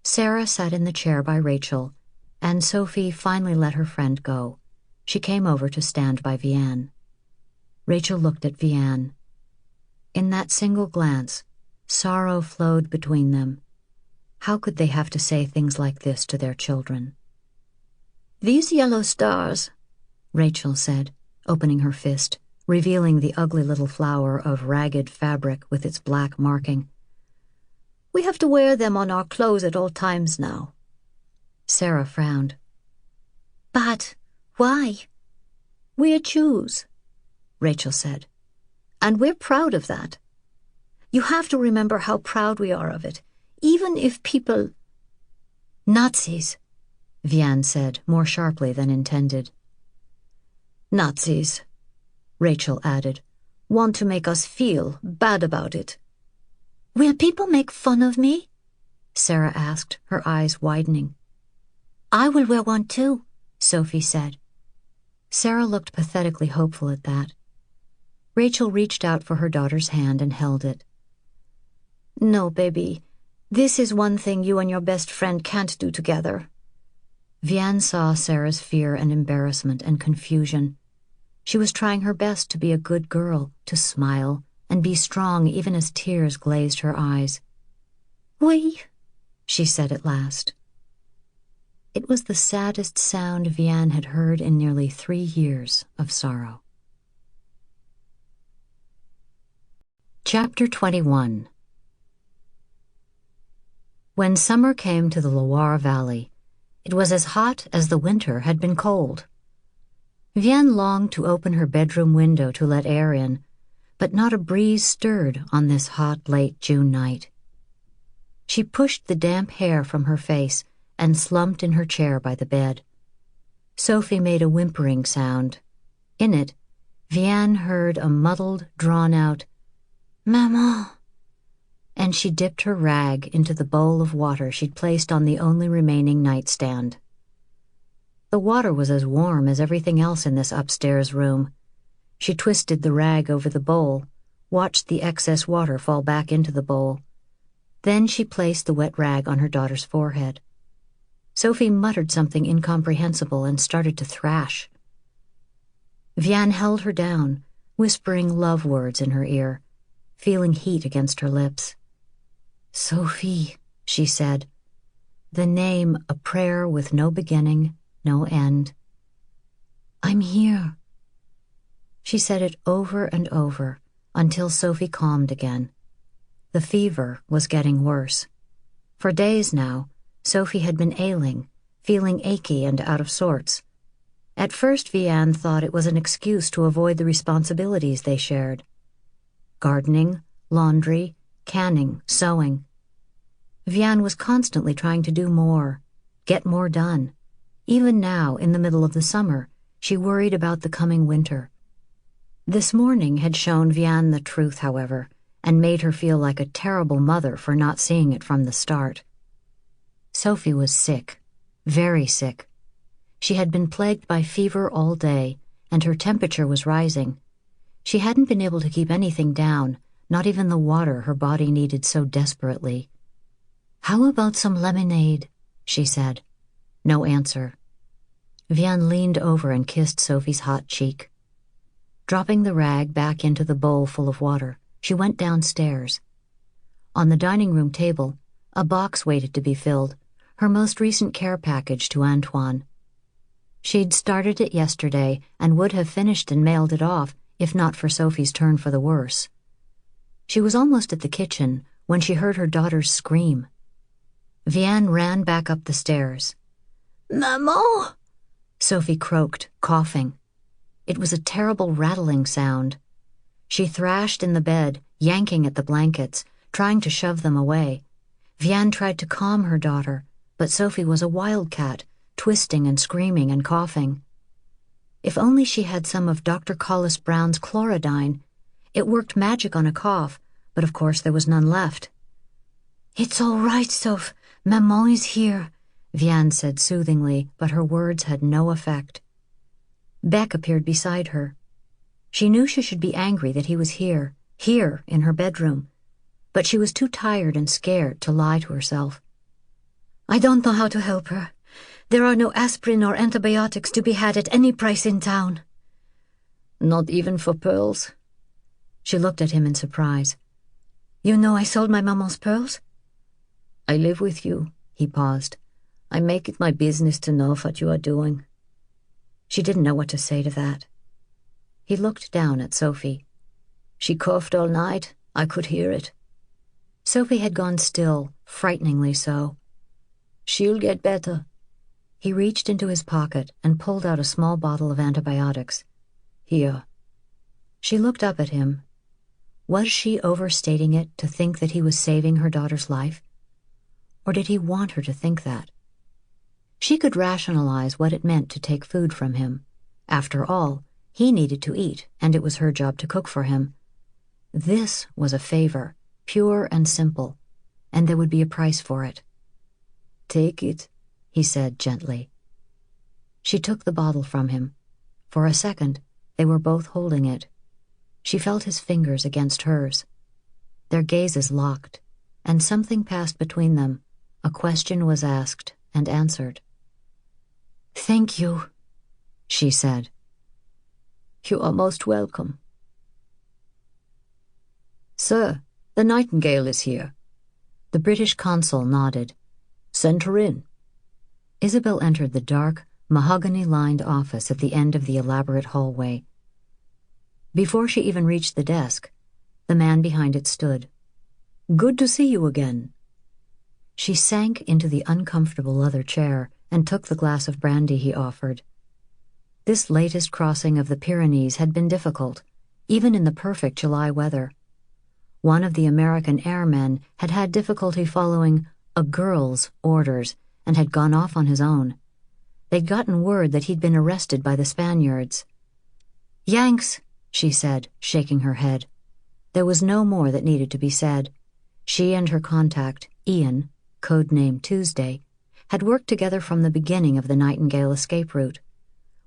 Sarah sat in the chair by Rachel, and Sophie finally let her friend go. She came over to stand by Vianne. Rachel looked at Vianne. In that single glance, sorrow flowed between them. How could they have to say things like this to their children? "These yellow stars," Rachel said, opening her fist, revealing the ugly little flower of ragged fabric with its black marking. "We have to wear them on our clothes at all times now." Sarah frowned. "But why?" "We're Jews," Rachel said. "And we're proud of that. You have to remember how proud we are of it, even if people—" "Nazis," Vianne said, more sharply than intended. "Nazis," Rachel added, "want to make us feel bad about it." "Will people make fun of me?" Sarah asked, her eyes widening. "I will wear one too," Sophie said. Sarah looked pathetically hopeful at that. Rachel reached out for her daughter's hand and held it. "No, baby. This is one thing you and your best friend can't do together." Vianne saw Sarah's fear and embarrassment and confusion. She was trying her best to be a good girl, to smile, and be strong even as tears glazed her eyes. "Oui," she said at last. It was the saddest sound Vianne had heard in nearly 3 years of sorrow. Chapter 21. When summer came to the Loire Valley, it was as hot as the winter had been cold. Vianne longed to open her bedroom window to let air in, but not a breeze stirred on this hot, late June night. She pushed the damp hair from her face and slumped in her chair by the bed. Sophie made a whimpering sound. In it, Vianne heard a muddled, drawn-out, "Maman," and she dipped her rag into the bowl of water she'd placed on the only remaining nightstand. The water was as warm as everything else in this upstairs room. She twisted the rag over the bowl, watched the excess water fall back into the bowl. Then she placed the wet rag on her daughter's forehead. Sophie muttered something incomprehensible and started to thrash. Vianne held her down, whispering love words in her ear, feeling heat against her lips. "Sophie," she said, the name a prayer with no beginning, no end. "I'm here." She said it over and over until Sophie calmed again. The fever was getting worse. For days now, Sophie had been ailing, feeling achy and out of sorts. At first, Vianne thought it was an excuse to avoid the responsibilities they shared. Gardening, laundry, canning, sewing. Vianne was constantly trying to do more, get more done. Even now, in the middle of the summer, she worried about the coming winter. This morning had shown Vianne the truth, however, and made her feel like a terrible mother for not seeing it from the start. Sophie was sick, very sick. She had been plagued by fever all day, and her temperature was rising. She hadn't been able to keep anything down, not even the water her body needed so desperately. "How about some lemonade?" she said. No answer. Vianne leaned over and kissed Sophie's hot cheek. Dropping the rag back into the bowl full of water, she went downstairs. On the dining room table, a box waited to be filled, her most recent care package to Antoine. She'd started it yesterday and would have finished and mailed it off if not for Sophie's turn for the worse. She was almost at the kitchen when she heard her daughter's scream. Vianne ran back up the stairs. "Maman!" Sophie croaked, coughing. It was a terrible rattling sound. She thrashed in the bed, yanking at the blankets, trying to shove them away. Vianne tried to calm her daughter, but Sophie was a wildcat, twisting and screaming and coughing. If only she had some of Dr. Collis Brown's chlorodyne. It worked magic on a cough, but of course there was none left. "It's all right, Soph. Maman is here," Vianne said soothingly, but her words had no effect. Beck appeared beside her. She knew she should be angry that he was here in her bedroom, but she was too tired and scared to lie to herself. "I don't know how to help her. There are no aspirin or antibiotics to be had at any price in town." "Not even for pearls?" She looked at him in surprise. "You know I sold my maman's pearls?" "I live with you," he paused. "I make it my business to know what you are doing." She didn't know what to say to that. He looked down at Sophie. "She coughed all night. I could hear it." Sophie had gone still, frighteningly so. "She'll get better." He reached into his pocket and pulled out a small bottle of antibiotics. "Here." She looked up at him. Was she overstating it to think that he was saving her daughter's life? Or did he want her to think that? She could rationalize what it meant to take food from him. After all, he needed to eat, and it was her job to cook for him. This was a favor, pure and simple, and there would be a price for it. "Take it," he said gently. She took the bottle from him. For a second, they were both holding it. She felt his fingers against hers. Their gazes locked, and something passed between them. A question was asked and answered. "Thank you," she said. "You are most welcome." "Sir, the Nightingale is here." The British consul nodded. "Send her in." Isabel entered the dark, mahogany-lined office at the end of the elaborate hallway. Before she even reached the desk, the man behind it stood. "Good to see you again." She sank into the uncomfortable leather chair and took the glass of brandy he offered. This latest crossing of the Pyrenees had been difficult, even in the perfect July weather. One of the American airmen had had difficulty following a girl's orders and had gone off on his own. They'd gotten word that he'd been arrested by the Spaniards. "Yanks," she said, shaking her head. There was no more that needed to be said. She and her contact, Ian, codename Tuesday, had worked together from the beginning of the Nightingale escape route.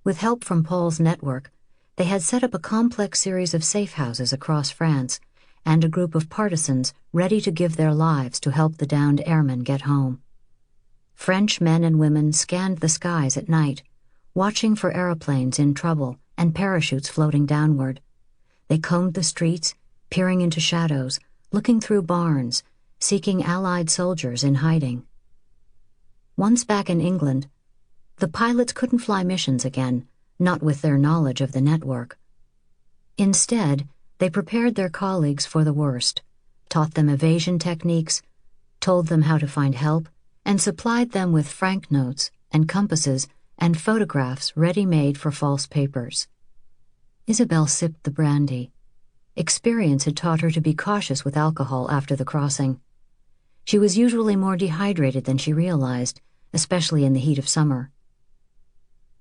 With help from Paul's network, they had set up a complex series of safe houses across France and a group of partisans ready to give their lives to help the downed airmen get home. French men and women scanned the skies at night, watching for aeroplanes in trouble and parachutes floating downward. They combed the streets, peering into shadows, looking through barns, seeking Allied soldiers in hiding. Once back in England, the pilots couldn't fly missions again, not with their knowledge of the network. Instead, they prepared their colleagues for the worst, taught them evasion techniques, told them how to find help, and supplied them with franc notes and compasses and photographs ready-made for false papers. Isabel sipped the brandy. Experience had taught her to be cautious with alcohol after the crossing. She was usually more dehydrated than she realized, especially in the heat of summer.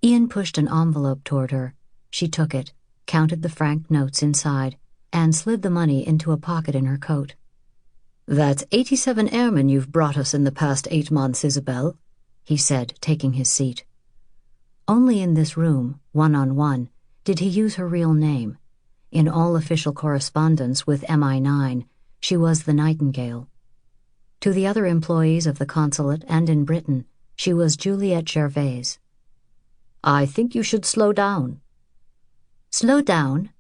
Ian pushed an envelope toward her. She took it, counted the franc notes inside, and slid the money into a pocket in her coat. "That's 87 airmen you've brought us in the past 8 months, Isabel," he said, taking his seat. Only in this room, one-on-one, did he use her real name. In all official correspondence with MI9, she was the Nightingale. To the other employees of the consulate and in Britain, she was Juliette Gervais. "I think you should slow down." "Slow down?"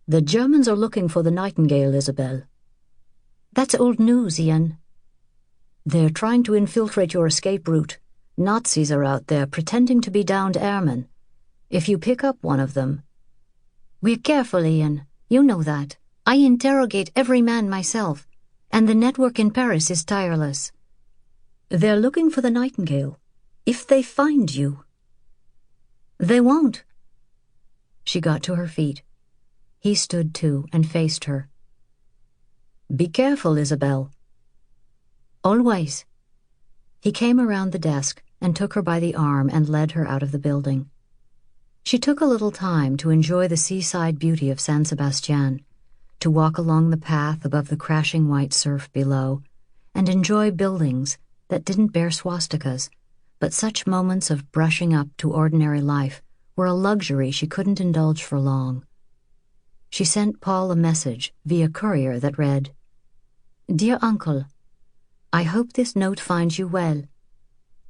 "The Germans are looking for the Nightingale, Isabel." "That's old news, Ian." "They're trying to infiltrate your escape route. Nazis are out there pretending to be downed airmen. If you pick up one of them—" "We're careful, Ian. You know that. I interrogate every man myself, and the network in Paris is tireless." "They're looking for the Nightingale. If they find you—" "They won't." She got to her feet. He stood too and faced her. "Be careful, Isabel." "Always." He came around the desk and took her by the arm and led her out of the building. She took a little time to enjoy the seaside beauty of San Sebastian, to walk along the path above the crashing white surf below, and enjoy buildings that didn't bear swastikas, but such moments of brushing up to ordinary life were a luxury she couldn't indulge for long. She sent Paul a message via courier that read, "Dear Uncle, I hope this note finds you well.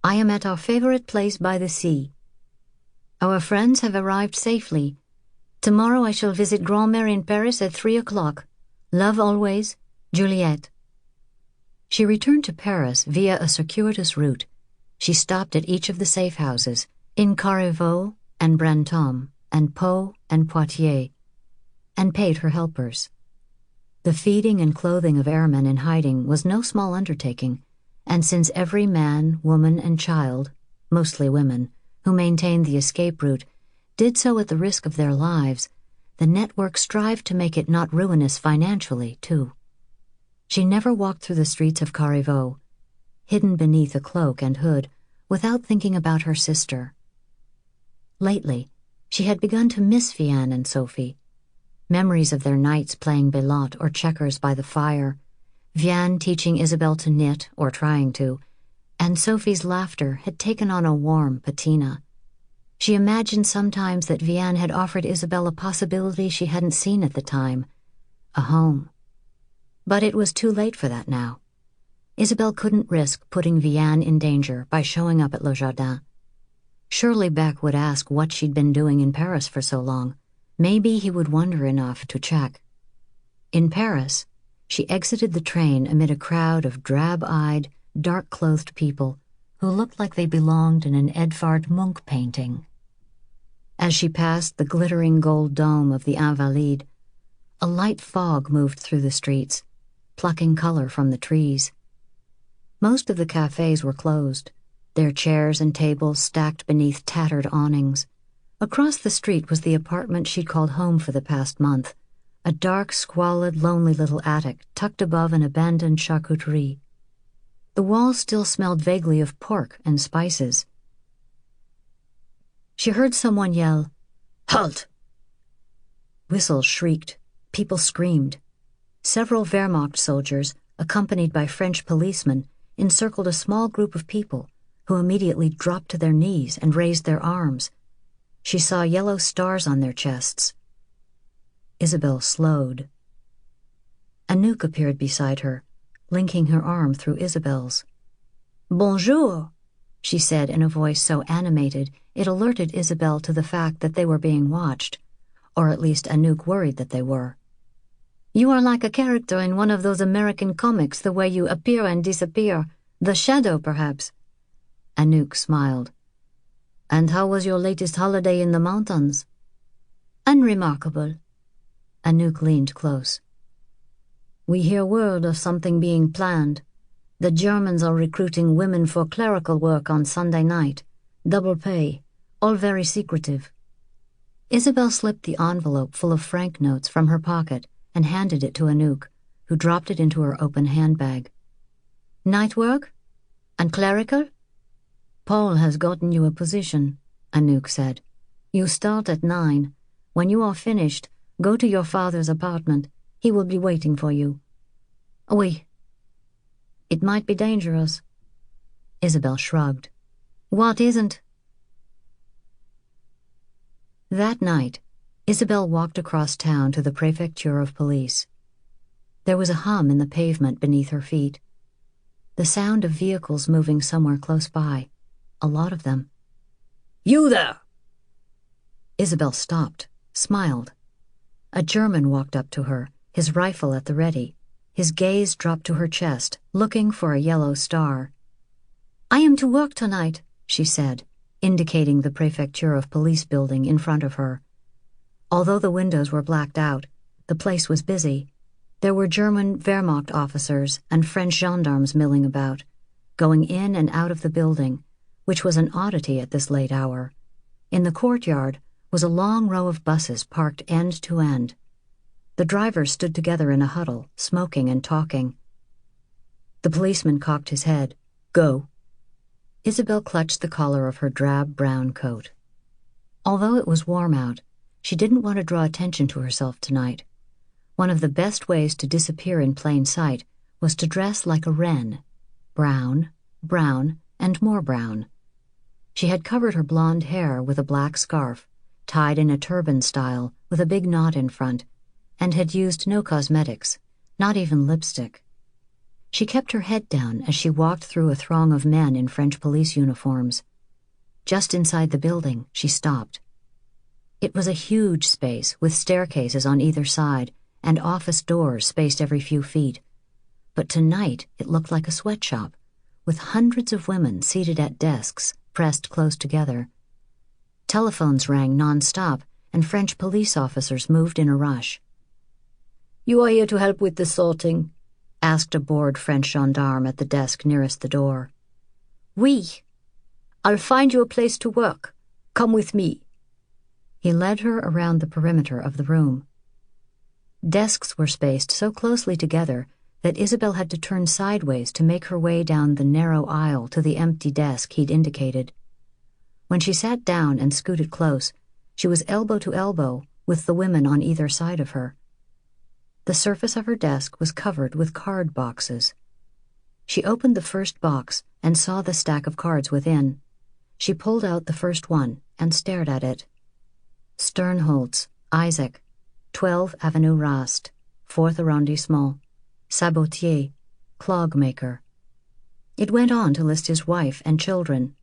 I am at our favorite place by the sea. Our friends have arrived safely. Tomorrow I shall visit Grand-Mère in Paris at 3 o'clock. Love always, Juliette." She returned to Paris via a circuitous route. She stopped at each of the safe houses, in Carrevaux and Brantôme and Pau and Poitiers, and paid her helpers. The feeding and clothing of airmen in hiding was no small undertaking, and since every man, woman, and child, mostly women, who maintained the escape route, did so at the risk of their lives, the network strived to make it not ruinous financially, too. She never walked through the streets of Carrevaux, hidden beneath a cloak and hood, without thinking about her sister. Lately, she had begun to miss Vianne and Sophie. Memories of their nights playing belote or checkers by the fire, Vianne teaching Isabel to knit, or trying to, and Sophie's laughter had taken on a warm patina. She imagined sometimes that Vianne had offered Isabel a possibility she hadn't seen at the time, a home. But it was too late for that now. Isabel couldn't risk putting Vianne in danger by showing up at Le Jardin. Surely Beck would ask what she'd been doing in Paris for so long. Maybe he would wonder enough to check. In Paris, she exited the train amid a crowd of drab-eyed, dark-clothed people who looked like they belonged in an Edvard Munch painting. As she passed the glittering gold dome of the Invalides, a light fog moved through the streets, plucking color from the trees. Most of the cafes were closed, their chairs and tables stacked beneath tattered awnings. Across the street was the apartment she'd called home for the past month, a dark, squalid, lonely little attic tucked above an abandoned charcuterie. The walls still smelled vaguely of pork and spices. She heard someone yell, "Halt!" Whistles shrieked. People screamed. Several Wehrmacht soldiers, accompanied by French policemen, encircled a small group of people, who immediately dropped to their knees and raised their arms. She saw yellow stars on their chests. Isabel slowed. Anouk appeared beside her, linking her arm through Isabel's. "Bonjour," she said in a voice so animated it alerted Isabel to the fact that they were being watched, or at least Anouk worried that they were. "You are like a character in one of those American comics, the way you appear and disappear. The Shadow, perhaps." Anouk smiled. "And how was your latest holiday in the mountains?" "Unremarkable." Anouk leaned close. "We hear word of something being planned. The Germans are recruiting women for clerical work on Sunday night. Double pay. All very secretive." Isabel slipped the envelope full of franc notes from her pocket and handed it to Anouk, who dropped it into her open handbag. "Night work? And clerical?" "Paul has gotten you a position," Anouk said. "You start at 9. When you are finished, go to your father's apartment. He will be waiting for you." "Oui." "It might be dangerous." Isabel shrugged. "What isn't?" That night, Isabel walked across town to the Prefecture of Police. There was a hum in the pavement beneath her feet. The sound of vehicles moving somewhere close by, a lot of them. "You there!" Isabel stopped, smiled. A German walked up to her, his rifle at the ready. His gaze dropped to her chest, looking for a yellow star. "I am to work tonight," she said, indicating the Prefecture of Police building in front of her. Although the windows were blacked out, the place was busy. There were German Wehrmacht officers and French gendarmes milling about, going in and out of the building, which was an oddity at this late hour. In the courtyard was a long row of buses parked end to end. The drivers stood together in a huddle, smoking and talking. The policeman cocked his head. "Go." Isabel clutched the collar of her drab brown coat. Although it was warm out, she didn't want to draw attention to herself tonight. One of the best ways to disappear in plain sight was to dress like a wren. Brown, brown, and more brown. She had covered her blonde hair with a black scarf, tied in a turban style with a big knot in front, and had used no cosmetics, not even lipstick. She kept her head down as she walked through a throng of men in French police uniforms. Just inside the building, she stopped. It was a huge space with staircases on either side and office doors spaced every few feet. But tonight it looked like a sweatshop, with hundreds of women seated at desks pressed close together. Telephones rang non-stop, and French police officers moved in a rush. "You are here to help with the sorting?" asked a bored French gendarme at the desk nearest the door. "Oui. I'll find you a place to work. Come with me." He led her around the perimeter of the room. Desks were spaced so closely together that Isabel had to turn sideways to make her way down the narrow aisle to the empty desk he'd indicated. When she sat down and scooted close, she was elbow to elbow with the women on either side of her. The surface of her desk was covered with card boxes. She opened the first box and saw the stack of cards within. She pulled out the first one and stared at it. Sternholtz, Isaac, 12 Avenue Rast, 4th Arrondissement, Sabotier, clog-maker. It went on to list his wife and children.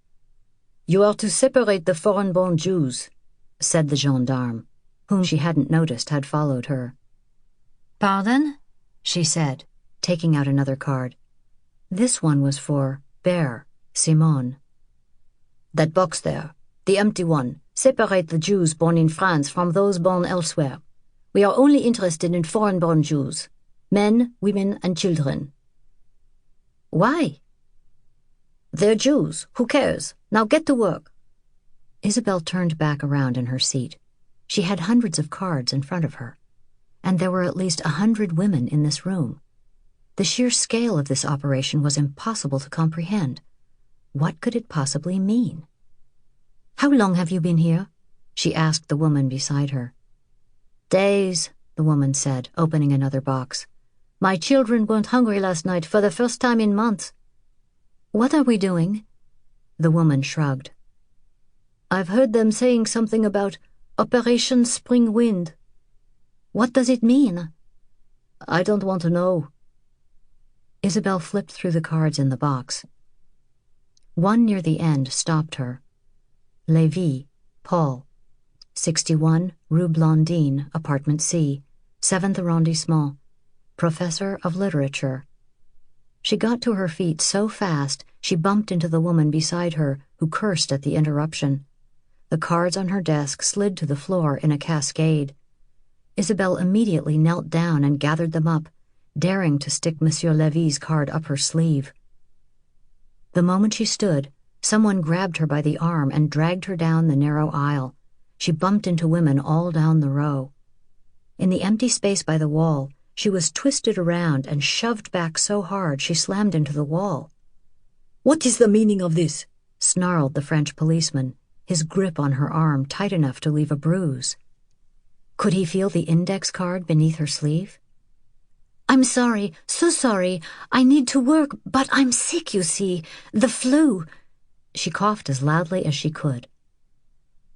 "You are to separate the foreign-born Jews," said the gendarme, whom she hadn't noticed had followed her. "Pardon?" she said, taking out another card. This one was for Bear, Simone. "That box there, the empty one, separate the Jews born in France from those born elsewhere. We are only interested in foreign-born Jews, men, women, and children." "Why?" "They're Jews. Who cares? Now get to work." Isabel turned back around in her seat. She had hundreds of cards in front of her, and there were at least 100 women in this room. The sheer scale of this operation was impossible to comprehend. What could it possibly mean? "How long have you been here?" she asked the woman beside her. "Days," the woman said, opening another box. "My children weren't hungry last night for the first time in months." "What are we doing?" The woman shrugged. "I've heard them saying something about Operation Spring Wind." "What does it mean?" "I don't want to know." Isabel flipped through the cards in the box. One near the end stopped her. Lévy, Paul, 61 Rue Blondine, Apartment C, 7th Arrondissement, Professor of Literature. She got to her feet so fast she bumped into the woman beside her, who cursed at the interruption. The cards on her desk slid to the floor in a cascade. Isabel immediately knelt down and gathered them up, daring to stick Monsieur Lévy's card up her sleeve. The moment she stood, someone grabbed her by the arm and dragged her down the narrow aisle. She bumped into women all down the row. In the empty space by the wall, she was twisted around and shoved back so hard she slammed into the wall. "What is the meaning of this?" snarled the French policeman, his grip on her arm tight enough to leave a bruise. Could he feel the index card beneath her sleeve? "I'm sorry, so sorry. I need to work, but I'm sick, you see. The flu." She coughed as loudly as she could.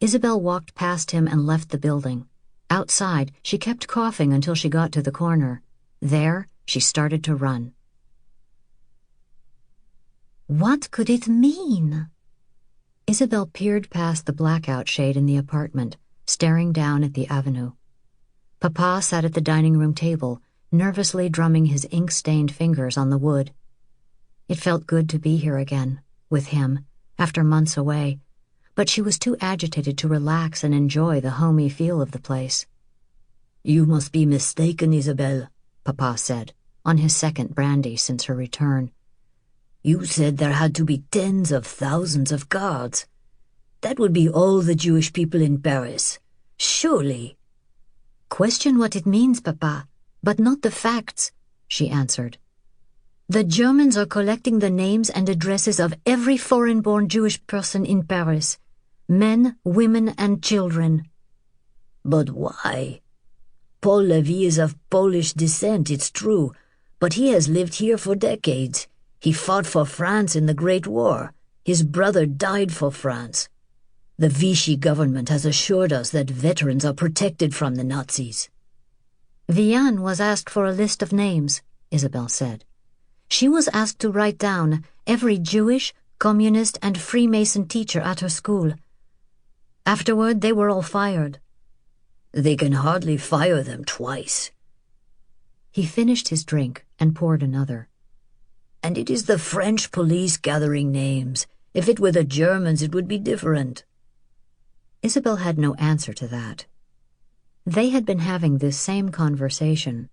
Isabel walked past him and left the building. Outside, she kept coughing until she got to the corner. There, she started to run. What could it mean? Isabel peered past the blackout shade in the apartment, staring down at the avenue. Papa sat at the dining room table, nervously drumming his ink-stained fingers on the wood. It felt good to be here again, with him, after months away, but she was too agitated to relax and enjoy the homey feel of the place. "You must be mistaken, Isabel," Papa said, on his second brandy since her return. "You said there had to be tens of thousands of guards. That would be all the Jewish people in Paris. Surely." "Question what it means, Papa, but not the facts," she answered. "The Germans are collecting the names and addresses of every foreign-born Jewish person in Paris. Men, women, and children." "But why? Paul Levy is of Polish descent, it's true, but he has lived here for decades. He fought for France in the Great War. His brother died for France. The Vichy government has assured us that veterans are protected from the Nazis." "Vianne was asked for a list of names," Isabel said. "She was asked to write down every Jewish, Communist, and Freemason teacher at her school. Afterward, they were all fired." "They can hardly fire them twice." He finished his drink and poured another. "And it is the French police gathering names. If it were the Germans, it would be different." Isabel had no answer to that. They had been having this same conversation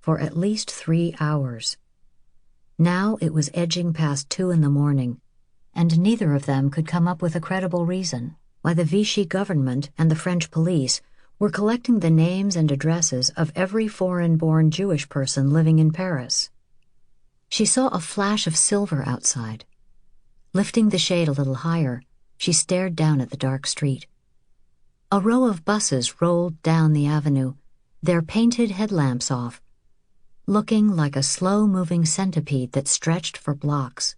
for at least 3 hours. Now it was edging past 2 in the morning, and neither of them could come up with a credible reason why the Vichy government and the French police were collecting the names and addresses of every foreign-born Jewish person living in Paris. She saw a flash of silver outside. Lifting the shade a little higher, she stared down at the dark street. A row of buses rolled down the avenue, their painted headlamps off, looking like a slow-moving centipede that stretched for blocks.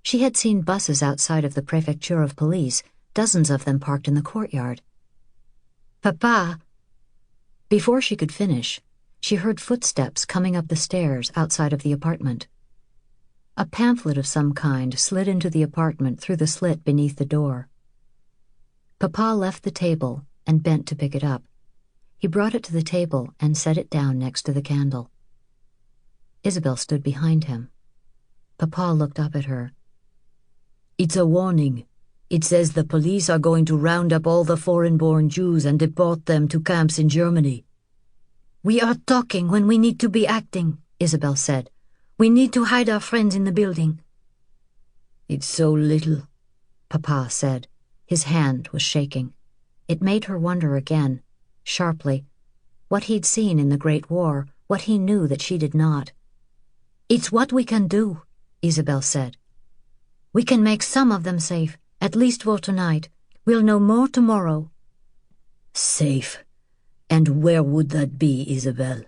She had seen buses outside of the Prefecture of Police, dozens of them parked in the courtyard. "Papa." Before she could finish, she heard footsteps coming up the stairs outside of the apartment. A pamphlet of some kind slid into the apartment through the slit beneath the door. Papa left the table and bent to pick it up. He brought it to the table and set it down next to the candle. Isabel stood behind him. Papa looked up at her. "It's a warning. It says the police are going to round up all the foreign-born Jews and deport them to camps in Germany." "We are talking when we need to be acting," Isabel said. "We need to hide our friends in the building." "It's so little," Papa said. His hand was shaking. It made her wonder again, sharply, what he'd seen in the Great War, what he knew that she did not. "It's what we can do," Isabel said. "We can make some of them safe, at least for tonight. We'll know more tomorrow." "Safe? And where would that be, Isabel?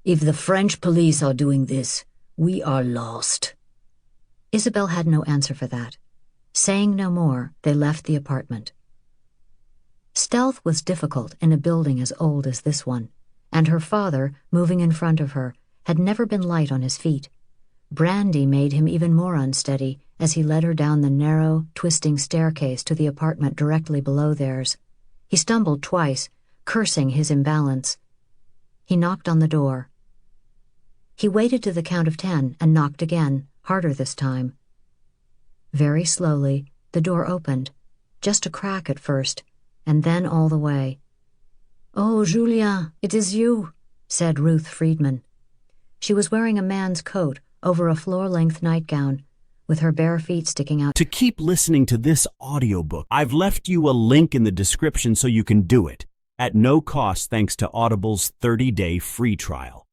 If the French police are doing this, we are lost." Isabel had no answer for that. Saying no more, they left the apartment. Stealth was difficult in a building as old as this one, and her father, moving in front of her, had never been light on his feet. Brandy made him even more unsteady as he led her down the narrow, twisting staircase to the apartment directly below theirs. He stumbled twice, cursing his imbalance. He knocked on the door. He waited to the count of 10 and knocked again, harder this time. Very slowly, the door opened, just a crack at first, and then all the way. "Oh, Julien, it is you," said Ruth Friedman. She was wearing a man's coat over a floor-length nightgown, with her bare feet sticking out. To keep listening to this audiobook, I've left you a link in the description so you can do it, at no cost thanks to Audible's 30-day free trial.